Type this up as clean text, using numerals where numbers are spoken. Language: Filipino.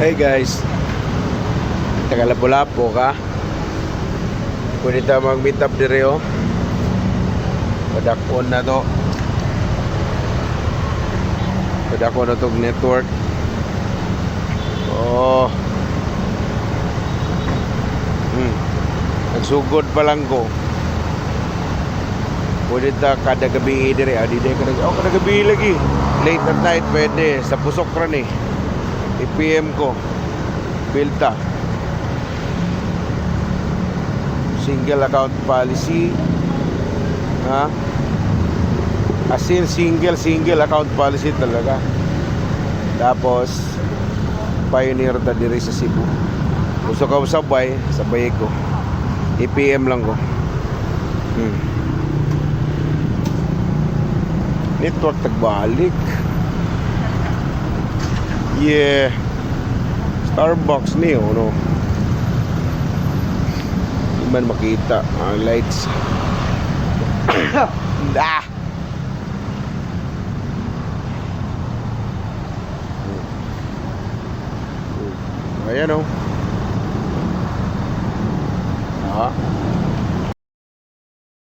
Hey guys, taga-Lapu-Lapu ka? Pwede tayo mag-meet up dire oh. Padakon na to. Padakon na tong network. Oh. Nagsugod pa lang ko. Pwede ta kada gabi dire. Di day kada gabi lagi. Late at night pwede. Sa pusok ran eh. IPM ko. Pilta. Single account policy. Ha? As in single account policy talaga. Tapos pioneer ta diri sa Cebu. Gusto ka sabay ko. IPM lang ko. Network tagbalik. Yeah. Starbucks ni no. Di man makita ang lights. Ah. Ayan oh. Ah.